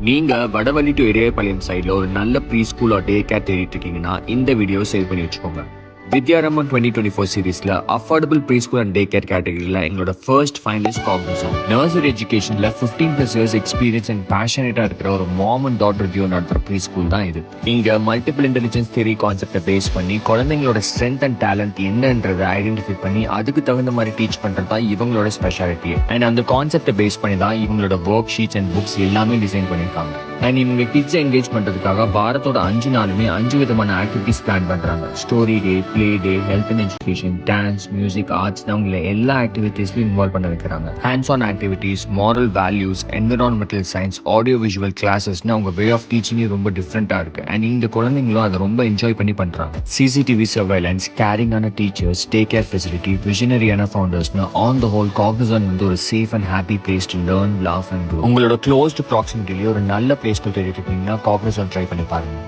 நீங்க வடவள்ளி டு இடையப்பாளையம் சைடில் ஒரு நல்ல ப்ரீ ஸ்கூல் டே கேர் தேடிட்டு இருக்கீங்கன்னா இந்த வீடியோ சேவ் பண்ணி வச்சுக்கோங்க. வித்யாரமன் 2024 சீரீஸ்ல affordable pre school and day care கேட்டகரியில் எங்களோட ஃபர்ஸ்ட் ஃபைனலிஸ்ட் காக்னிசன்ட். நர்சரி எஜுகேஷன்ல 15+ இயர்ஸ் எக்ஸ்பீரியன்ஸ் அண்ட் பேஷனேட்டா இருக்கிற ஒரு மாம் அண்ட் டாட்டர் டியூ நடத்துற ப்ரீ ஸ்கூல் தான் இது. இங்க மல்டிபிள் இன்டெலிஜென்ஸ் தியரி கான்செப்டை பேஸ் பண்ணி குழந்தைங்களோட ஸ்ட்ரென்த் அண்ட் டேலண்ட் என்னன்றதை ஐடென்டிஃபை பண்ணி அதுக்கு தகுந்த மாதிரி டீச் பண்றது தான் இவங்களோட ஸ்பெஷாலிட்டி. அண்ட் அந்த கான்செப்டை பேஸ் பண்ணி தான் இவங்களோட ஒர்க் ஷீட்ஸ் அண்ட் புக்ஸ் எல்லாமே டிசைன் பண்ணியிருக்காங்க. அண்ட் இவங்க கிட்ஸை என்கேஜ் பண்றதுக்காக வாரத்தோட 5 நாளுமே 5 விதமான ஆக்டிவிட்டிஸ் பிளான் பண்றாங்க. Story day, play day, health and education, dance, music, arts அவங்கள எல்லா ஆக்டிவிட்டீஸ்லையும் இன்வால்வ் பண்ண வைக்கிறாங்க. Hands on activities, moral values, environmental science, audio visual கிளாஸஸ்னு அவங்க வே ஆஃப் டீச்சிங் ரொம்ப டிஃப்ரெண்டா இருக்கு. அண்ட் இந்த குழந்தைங்களும் அதை ரொம்ப என்ஜாய் பண்ணி பண்றாங்க. சிசிடிவி சர்வைலன்ஸ், கேரிங்கான டீச்சர்ஸ், டேக் கேர் ஃபெசிலிட்டி, விஷனரியான ஃபவுண்டர்ஸ்னு ஆன் த ஹோல் காக்னிசன்ட் வந்து ஒரு safe and happy place to learn, laugh and grow. உங்களோட க்ளோஸ்டு ப்ராக்சிமிட்டிலேயே ஒரு நல்ல பிளேஸ் டு தேடிட்டு இருக்கீங்கன்னா காக்னிசன்ட் ட்ரை பண்ணி பாருங்க.